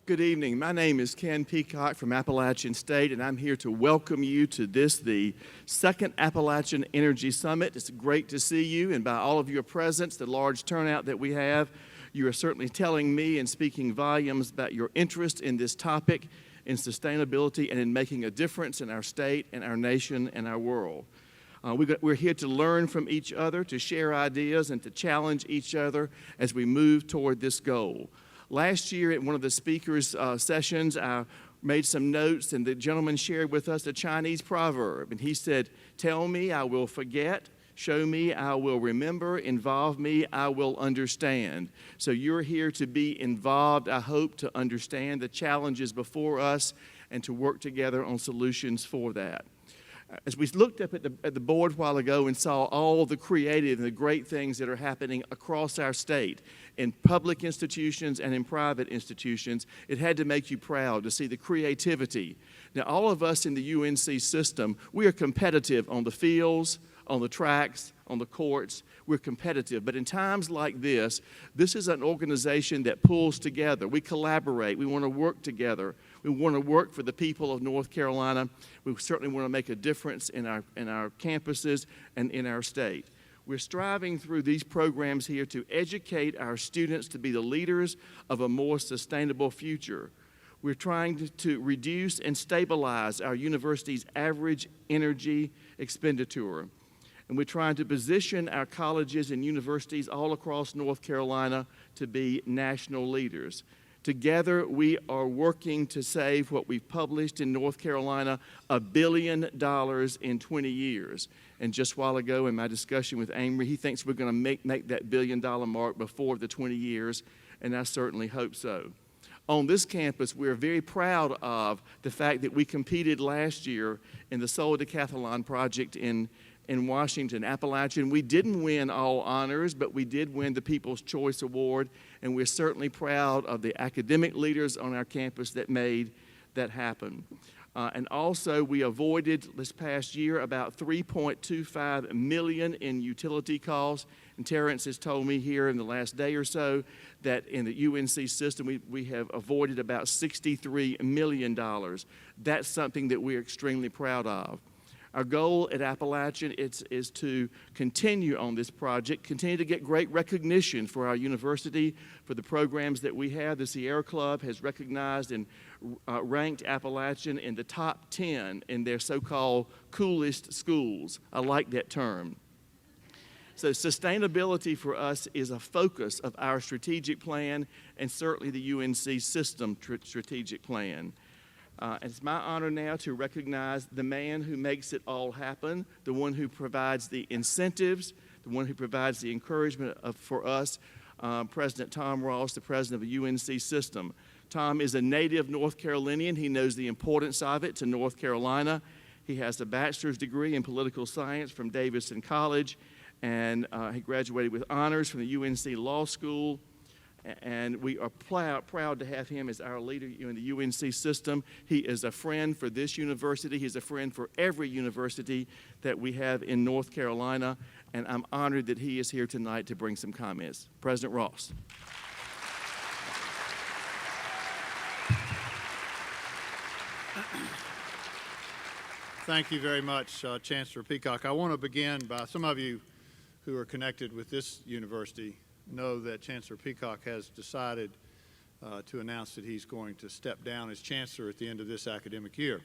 Good evening. My name is Ken Peacock from Appalachian State, and I'm here to welcome you to the second Appalachian Energy Summit. It's great to see you, and by all of your presence, the large turnout that we have, you are certainly telling me and speaking volumes about your interest in this topic, in sustainability, and in making a difference in our state and our nation and our world. We're here to learn from each other, to share ideas, and to challenge each other as we move toward this goal. Last year at one of the speakers' sessions, I made some notes, and the gentleman shared with us a Chinese proverb. And he said, "Tell me, I will forget. Show me, I will remember. Involve me, I will understand." So you're here to be involved, I hope, to understand the challenges before us and to work together on solutions for that. As we looked up at the board a while ago and saw all the creative and the great things that are happening across our state, in public institutions and in private institutions, it had to make you proud to see the creativity. Now, all of us in the UNC system, we are competitive on the fields, on the tracks, on the courts. We're competitive. But in times like this is an organization that pulls together. We collaborate. We want to work together. We want to work for the people of North Carolina. We certainly want to make a difference in our campuses and in our state. We're striving through these programs here to educate our students to be the leaders of a more sustainable future. We're trying to reduce and stabilize our university's average energy expenditure. And we're trying to position our colleges and universities all across North Carolina to be national leaders. Together, we are working to save what we've published in North Carolina, $1 billion in 20 years. And just a while ago in my discussion with Amory, he thinks we're going to make that $1 billion mark before the 20 years, and I certainly hope so. On this campus, we're very proud of the fact that we competed last year in the Solar Decathlon project in Washington, Appalachian. We didn't win all honors, but we did win the People's Choice Award, and we're certainly proud of the academic leaders on our campus that made that happen. And also, we avoided this past year about $3.25 million in utility costs. And Terrence has told me here in the last day or so that in the UNC system, we have avoided about $63 million. That's something that we're extremely proud of. Our goal at Appalachian is to continue on this project, continue to get great recognition for our university, for the programs that we have. The Sierra Club has recognized and ranked Appalachian in the top 10 in their so-called coolest schools. I like that term. So sustainability for us is a focus of our strategic plan and certainly the UNC system strategic plan. It's my honor now to recognize the man who makes it all happen, the one who provides the incentives, the one who provides the encouragement for us, President Tom Ross, the president of the UNC system. Tom is a native North Carolinian. He knows the importance of it to North Carolina. He has a bachelor's degree in political science from Davidson College, and he graduated with honors from the UNC Law School. And we are proud to have him as our leader in the UNC system. He is a friend for this university. He's a friend for every university that we have in North Carolina. And I'm honored that he is here tonight to bring some comments. President Ross. Thank you very much, Chancellor Peacock. I want to begin by some of you who are connected with this university know that Chancellor Peacock has decided to announce that he's going to step down as chancellor at the end of this academic year.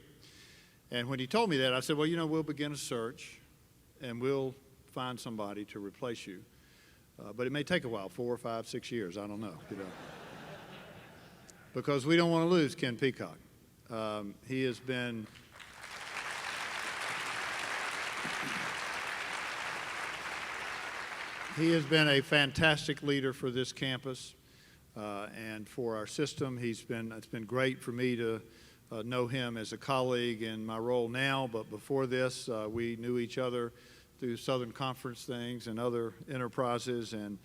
And when he told me that, I said, well, you know, we'll begin a search and we'll find somebody to replace you. But it may take a while, 4, 5, 6 years, I don't know. Because we don't want to lose Ken Peacock. He has been a fantastic leader for this campus and for our system. It's been great for me to know him as a colleague in my role now, but before this, we knew each other through Southern Conference things and other enterprises, and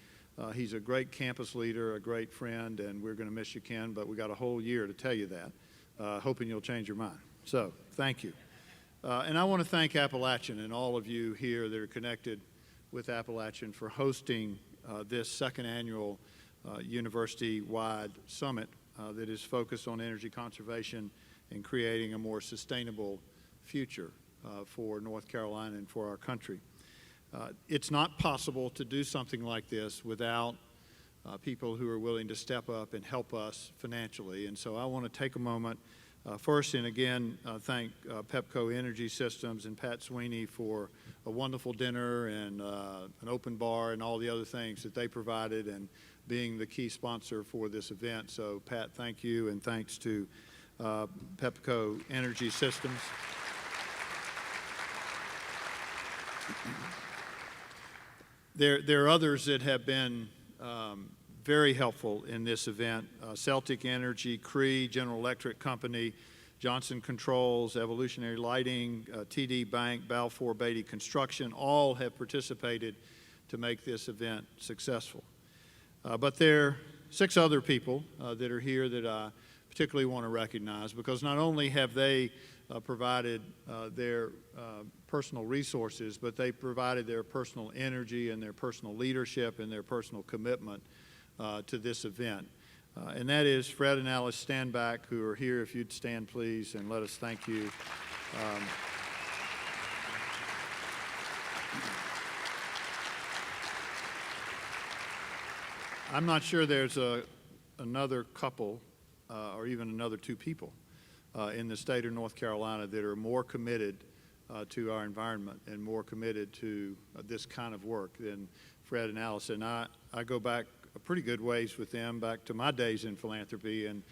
he's a great campus leader, a great friend, and we're going to miss you, Ken, but we got a whole year to tell you that, hoping you'll change your mind. So, thank you. And I want to thank Appalachian and all of you here that are connected with Appalachian for hosting this second annual university-wide summit that is focused on energy conservation and creating a more sustainable future for North Carolina and for our country. It's not possible to do something like this without people who are willing to step up and help us financially. And so I want to take a moment first and again thank Pepco Energy Systems and Pat Sweeney for a wonderful dinner and an open bar and all the other things that they provided and being the key sponsor for this event. So Pat, thank you, and thanks to Pepco Energy Systems. There are others that have been very helpful in this event. Celtic Energy, Cree, General Electric Company, Johnson Controls, Evolutionary Lighting, TD Bank, Balfour Beatty Construction, all have participated to make this event successful. But there are 6 other people that are here that I particularly want to recognize, because not only have they provided their personal resources, but they provided their personal energy and their personal leadership and their personal commitment to this event. And that is Fred and Alice Standback, who are here. If you'd stand, please, and let us thank you. I'm not sure there's another couple or even another 2 people in the state of North Carolina that are more committed to our environment and more committed to this kind of work than Fred and Alice. And I go back a pretty good ways with them, back to my days in philanthropy, and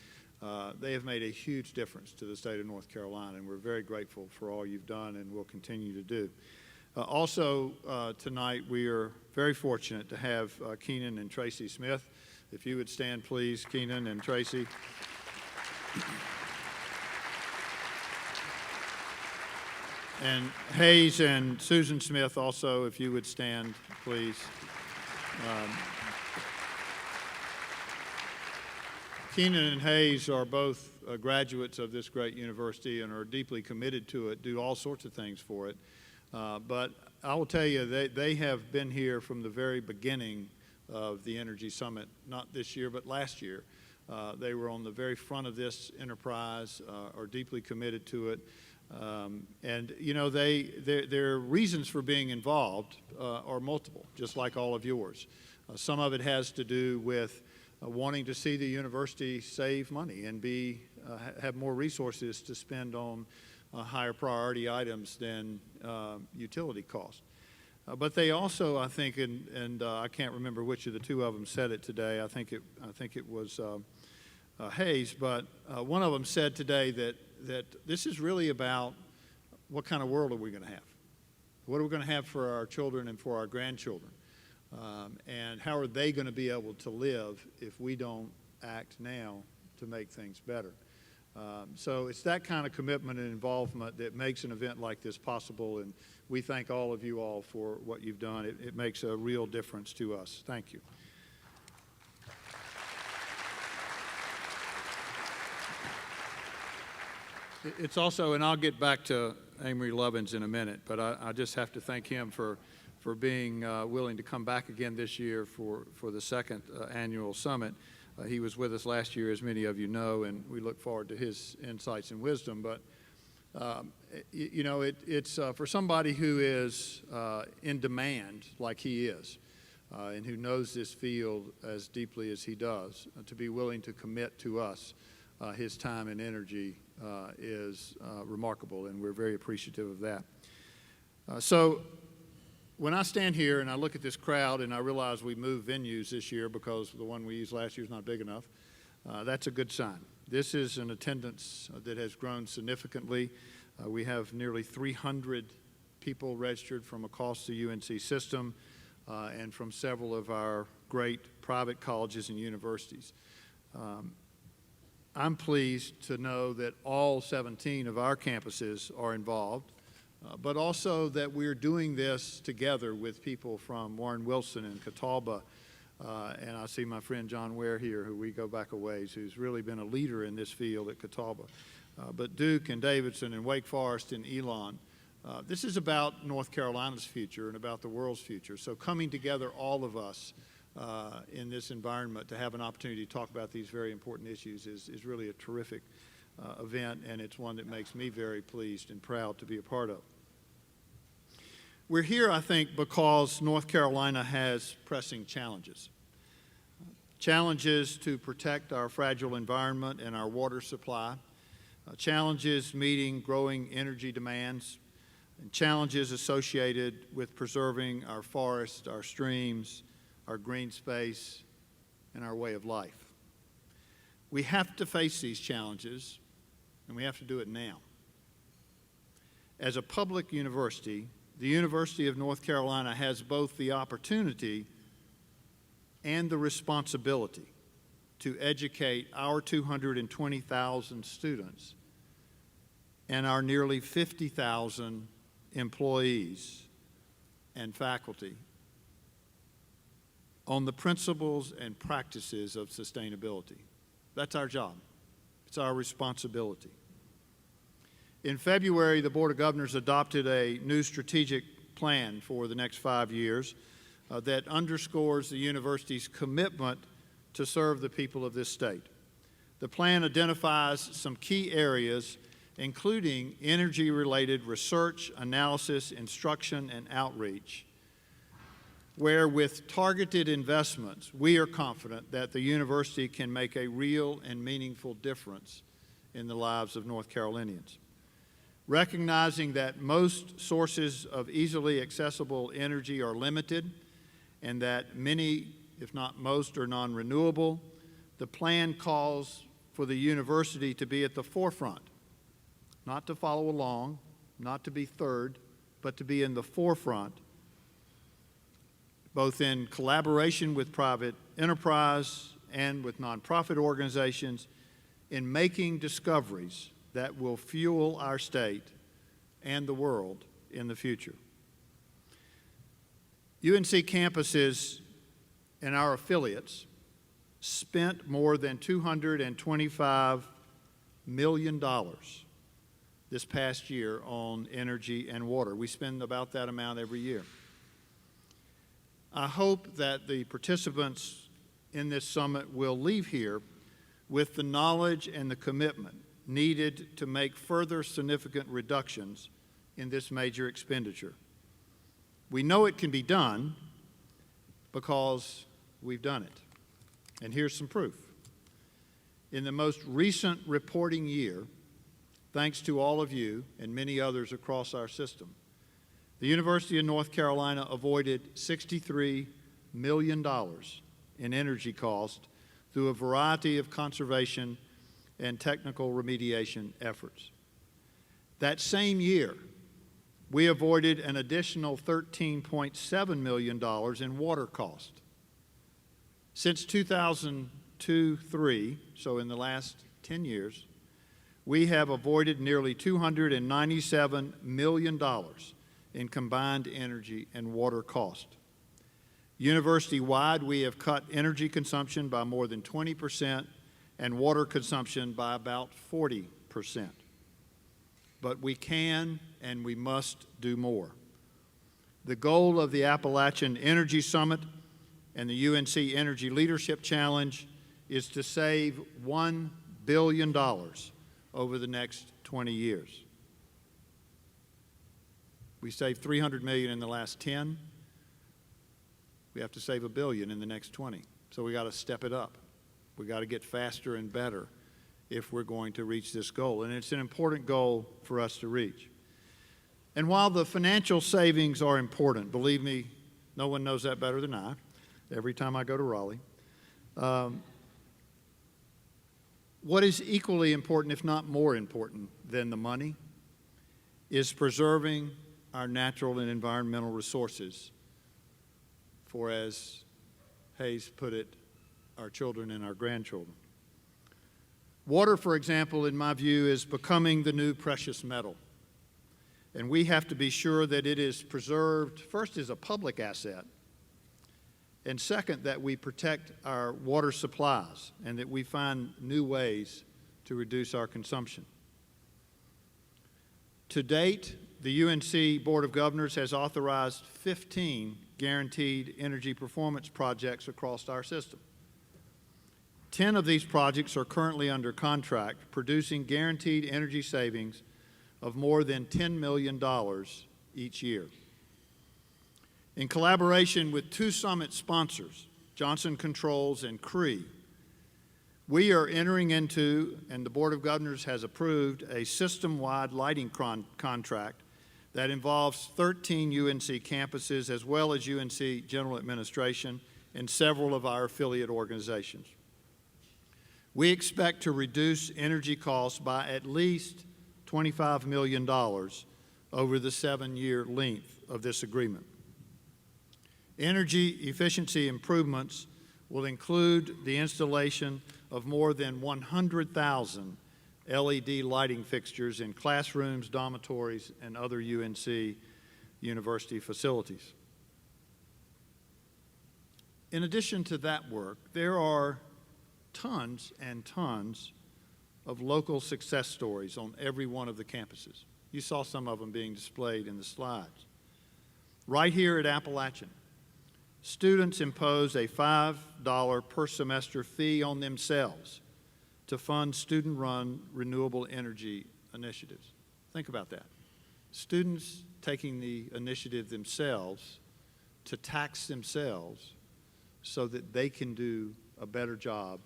they have made a huge difference to the state of North Carolina, and we're very grateful for all you've done and will continue to do. Also, tonight we are very fortunate to have Keenan and Tracy Smith. If you would stand, please, Keenan and Tracy. And Hayes and Susan Smith also, if you would stand, please. Keenan and Hayes are both graduates of this great university and are deeply committed to it, do all sorts of things for it. But I will tell you, they have been here from the very beginning of the Energy Summit, not this year, but last year. They were on the very front of this enterprise, are deeply committed to it. And, you know, their reasons for being involved are multiple, just like all of yours. Some of it has to do with wanting to see the university save money and have more resources to spend on higher priority items than utility costs. But they also, I think, and I can't remember which of the 2 of them said it today. I think it was Hayes, but one of them said today that this is really about what kind of world are we going to have? What are we going to have for our children and for our grandchildren? And how are they going to be able to live if we don't act now to make things better? So it's that kind of commitment and involvement that makes an event like this possible, and we thank all of you all for what you've done. It makes a real difference to us. Thank you. It's also, and I'll get back to Amory Lovins in a minute, but I just have to thank him for being willing to come back again this year for the 2nd annual summit. He was with us last year, as many of you know, and we look forward to his insights and wisdom. But, you know, it's for somebody who is in demand like he is and who knows this field as deeply as he does, to be willing to commit to us his time and energy is remarkable, and we're very appreciative of that. So when I stand here and I look at this crowd and I realize we moved venues this year because the one we used last year is not big enough, that's a good sign. This is an attendance that has grown significantly. We have nearly 300 people registered from across the UNC system and from several of our great private colleges and universities. I'm pleased to know that all 17 of our campuses are involved, but also that we're doing this together with people from Warren Wilson and Catawba, and I see my friend John Ware here, who we go back a ways, who's really been a leader in this field at Catawba. But Duke and Davidson and Wake Forest and Elon, this is about North Carolina's future and about the world's future. So coming together, all of us, in this environment to have an opportunity to talk about these very important issues is really a terrific event, and it's one that makes me very pleased and proud to be a part of. We're here, I think, because North Carolina has pressing challenges. Challenges to protect our fragile environment and our water supply, challenges meeting growing energy demands, and challenges associated with preserving our forests, our streams, our green space, and our way of life. We have to face these challenges, and we have to do it now. As a public university, the University of North Carolina has both the opportunity and the responsibility to educate our 220,000 students and our nearly 50,000 employees and faculty on the principles and practices of sustainability. That's our job. It's our responsibility. In February, the Board of Governors adopted a new strategic plan for the next 5 years that underscores the university's commitment to serve the people of this state. The plan identifies some key areas, including energy-related research, analysis, instruction, and outreach, where with targeted investments, we are confident that the university can make a real and meaningful difference in the lives of North Carolinians. Recognizing that most sources of easily accessible energy are limited and that many, if not most, are non-renewable, the plan calls for the university to be at the forefront, not to follow along, not to be third, but to be in the forefront, both in collaboration with private enterprise and with nonprofit organizations in making discoveries that will fuel our state and the world in the future. UNC campuses and our affiliates spent more than $225 million this past year on energy and water. We spend about that amount every year. I hope that the participants in this summit will leave here with the knowledge and the commitment needed to make further significant reductions in this major expenditure. We know it can be done because we've done it. And here's some proof. In the most recent reporting year, thanks to all of you and many others across our system, the University of North Carolina avoided $63 million in energy costs through a variety of conservation and technical remediation efforts. That same year, we avoided an additional $13.7 million in water cost. Since 2002-03, so in the last 10 years, we have avoided nearly $297 million in combined energy and water cost. University-wide, we have cut energy consumption by more than 20% and water consumption by about 40%. But we can and we must do more. The goal of the Appalachian Energy Summit and the UNC Energy Leadership Challenge is to save $1 billion over the next 20 years. We saved $300 million in the last 10. We have to save $1 billion in the next 20. So we got to step it up. We got to get faster and better if we're going to reach this goal. And it's an important goal for us to reach. And while the financial savings are important, believe me, no one knows that better than I, every time I go to Raleigh. What is equally important, if not more important than the money, is preserving our natural and environmental resources for, as Hayes put it, our children and our grandchildren. Water, for example, in my view, is becoming the new precious metal. And we have to be sure that it is preserved, first, as a public asset, and second, that we protect our water supplies and that we find new ways to reduce our consumption. To date, the UNC Board of Governors has authorized 15 guaranteed energy performance projects across our system. 10 of these projects are currently under contract, producing guaranteed energy savings of more than $10 million each year. In collaboration with two summit sponsors, Johnson Controls and Cree, we are entering into, and the Board of Governors has approved, a system-wide lighting contract that involves 13 UNC campuses as well as UNC General Administration and several of our affiliate organizations. We expect to reduce energy costs by at least $25 million over the 7-year length of this agreement. Energy efficiency improvements will include the installation of more than 100,000 LED lighting fixtures in classrooms, dormitories, and other UNC university facilities. In addition to that work, there are tons and tons of local success stories on every one of the campuses. You saw some of them being displayed in the slides. Right here at Appalachian, students impose a $5 per semester fee on themselves to fund student-run renewable energy initiatives. Think about that. Students taking the initiative themselves to tax themselves so that they can do a better job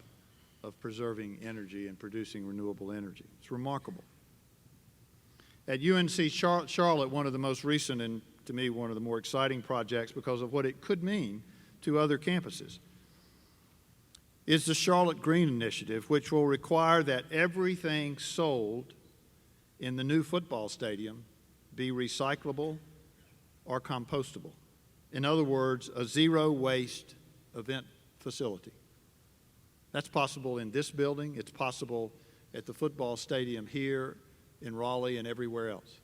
of preserving energy and producing renewable energy. It's remarkable. At UNC Charlotte, one of the most recent and, to me, one of the more exciting projects because of what it could mean to other campuses, is the Charlotte Green Initiative, which will require that everything sold in the new football stadium be recyclable or compostable. In other words, a zero-waste event facility. That's possible in this building. It's possible at the football stadium here in Raleigh and everywhere else.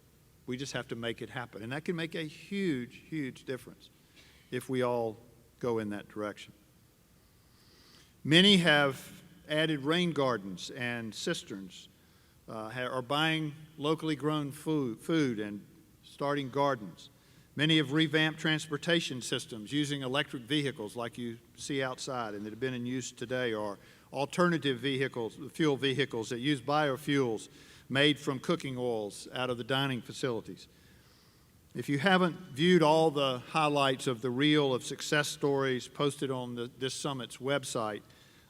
We just have to make it happen. And that can make a huge, huge difference if we all go in that direction. Many have added rain gardens and cisterns, are buying locally grown food and starting gardens. Many have revamped transportation systems using electric vehicles like you see outside and that have been in use today, or alternative vehicles, fuel vehicles that use biofuels made from cooking oils out of the dining facilities. If you haven't viewed all the highlights of the reel of success stories posted on this summit's website,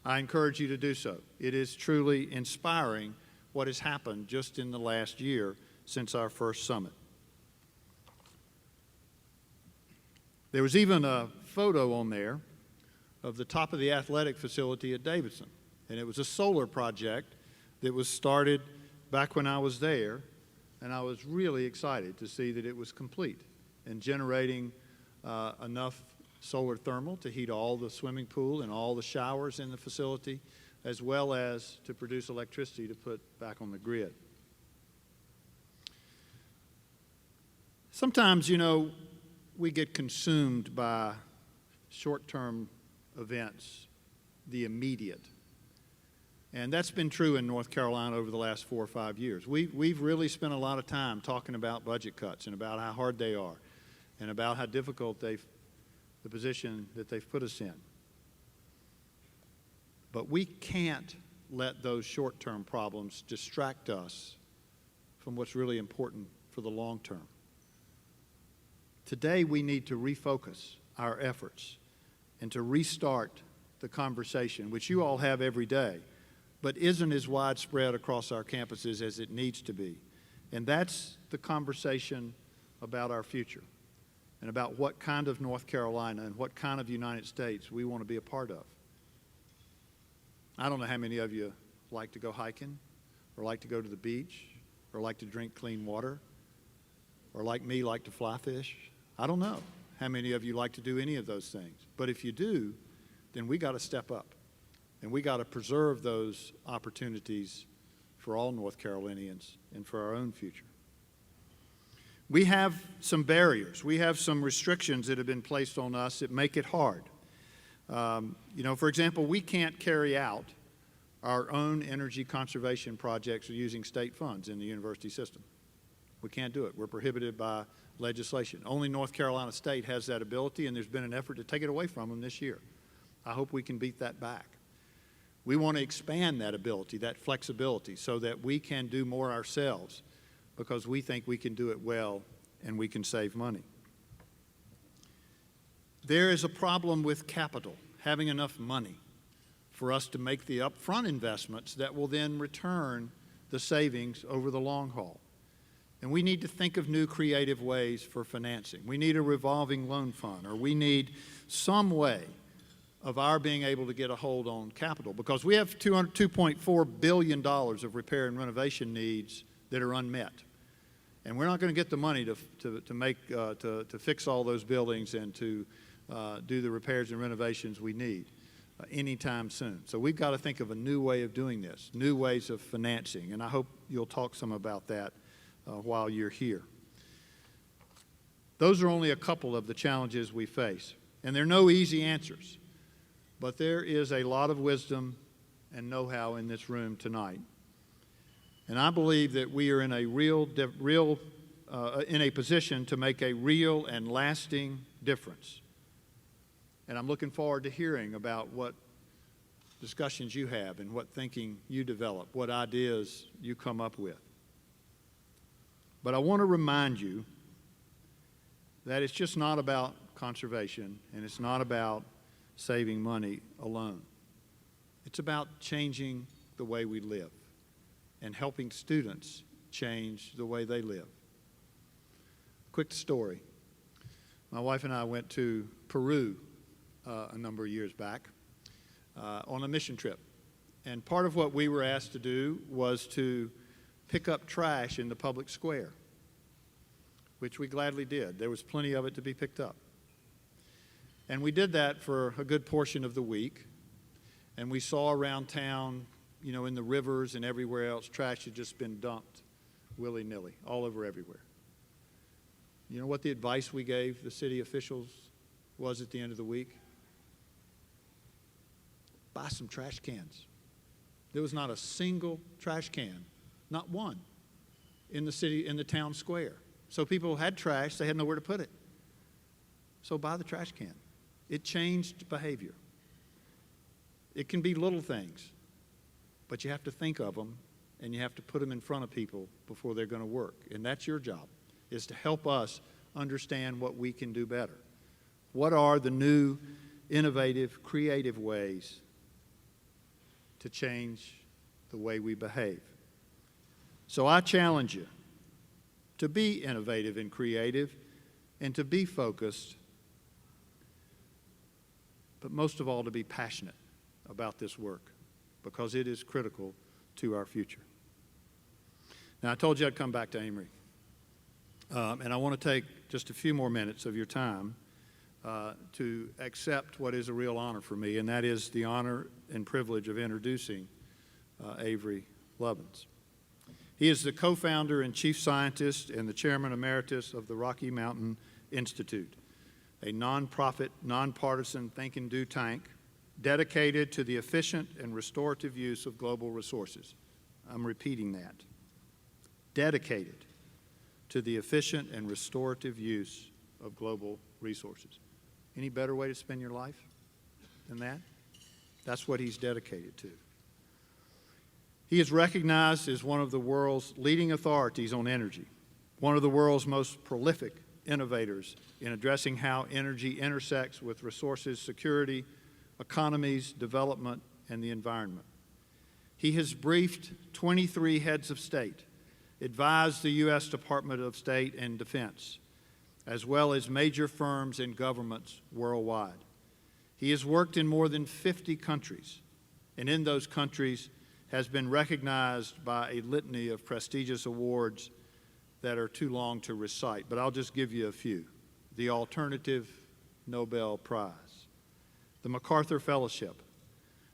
I encourage you to do so. It is truly inspiring what has happened just in the last year since our first summit. There was even a photo on there of the top of the athletic facility at Davidson, and it was a solar project that was started back when I was there, and I was really excited to see that it was complete and generating enough solar thermal to heat all the swimming pool and all the showers in the facility, as well as to produce electricity to put back on the grid. Sometimes, you know, we get consumed by short-term events, the immediate. And that's been true in North Carolina over the last 4 or 5 years. We've really spent a lot of time talking about budget cuts and about how hard they are and about how difficult the position that they've put us in. But we can't let those short-term problems distract us from what's really important for the long term. Today, we need to refocus our efforts and to restart the conversation, which you all have every day, but isn't as widespread across our campuses as it needs to be. And that's the conversation about our future and about what kind of North Carolina and what kind of United States we want to be a part of. I don't know how many of you like to go hiking or like to go to the beach or like to drink clean water or like me like to fly fish. I don't know how many of you like to do any of those things. But if you do, then we got to step up and we got to preserve those opportunities for all North Carolinians and for our own future. We have some barriers. We have some restrictions that have been placed on us that make it hard. For example, we can't carry out our own energy conservation projects using state funds in the university system. We can't do it. We're prohibited by legislation. Only North Carolina State has that ability, and there's been an effort to take it away from them this year. I hope we can beat that back. We want to expand that ability, that flexibility, so that we can do more ourselves because we think we can do it well and we can save money. There is a problem with capital, having enough money for us to make the upfront investments that will then return the savings over the long haul. And we need to think of new creative ways for financing. We need a revolving loan fund, or we need some way of our being able to get a hold on capital, because we have $2.4 billion of repair and renovation needs that are unmet. And we're not going to get the money to fix all those buildings and to do the repairs and renovations we need anytime soon. So we've got to think of a new way of doing this, new ways of financing, and I hope you'll talk some about that while you're here. Those are only a couple of the challenges we face, and there are no easy answers. But there is a lot of wisdom and know-how in this room tonight. And I believe that we are in a in a position to make a real and lasting difference. And I'm looking forward to hearing about what discussions you have and what thinking you develop, what ideas you come up with. But I want to remind you that it's just not about conservation, and it's not about saving money alone. It's about changing the way we live and helping students change the way they live. Quick story. My wife and I went to Peru a number of years back on a mission trip. And part of what we were asked to do was to pick up trash in the public square, which we gladly did. There was plenty of it to be picked up. And we did that for a good portion of the week, and we saw around town, you know, in the rivers and everywhere else, trash had just been dumped willy-nilly, all over everywhere. You know what the advice we gave the city officials was at the end of the week? Buy some trash cans. There was not a single trash can, not one, in the town square. So people had trash, they had nowhere to put it. So buy the trash can. It changed behavior. It can be little things, but you have to think of them and you have to put them in front of people before they're going to work. And that's your job, is to help us understand what we can do better. What are the new, innovative, creative ways to change the way we behave? So I challenge you to be innovative and creative and to be focused, but most of all to be passionate about this work, because it is critical to our future. Now, I told you I'd come back to Amory, and I want to take just a few more minutes of your time to accept what is a real honor for me, and that is the honor and privilege of introducing Avery Lovins. He is the co-founder and chief scientist and the chairman emeritus of the Rocky Mountain Institute, a nonprofit, nonpartisan think and do tank dedicated to the efficient and restorative use of global resources. I'm repeating that. Dedicated to the efficient and restorative use of global resources. Any better way to spend your life than that? That's what he's dedicated to. He is recognized as one of the world's leading authorities on energy, one of the world's most prolific innovators in addressing how energy intersects with resources security, economies, development, and the environment. He has briefed 23 heads of state, advised the U.S. Department of State and Defense, as well as major firms and governments worldwide. He has worked in more than 50 countries, and in those countries has been recognized by a litany of prestigious awards that are too long to recite, but I'll just give you a few. The Alternative Nobel Prize, the MacArthur Fellowship,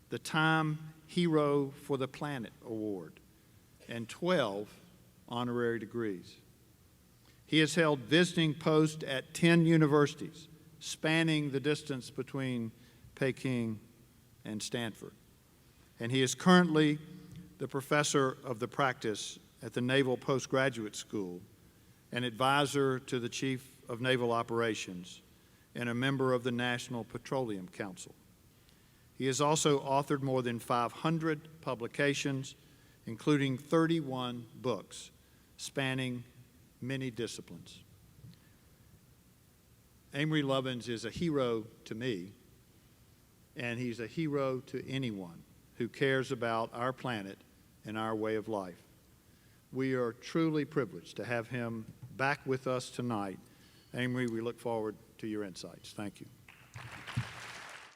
the Time Hero for the Planet Award, and 12 honorary degrees. He has held visiting posts at 10 universities, spanning the distance between Peking and Stanford. And he is currently the professor of the practice at the Naval Postgraduate School an advisor to the Chief of Naval Operations, and a member of the National Petroleum Council. He has also authored more than 500 publications, including 31 books spanning many disciplines. Amory Lovins is a hero to me, and he's a hero to anyone who cares about our planet and our way of life. We are truly privileged to have him back with us tonight. Amory, we look forward to your insights. Thank you.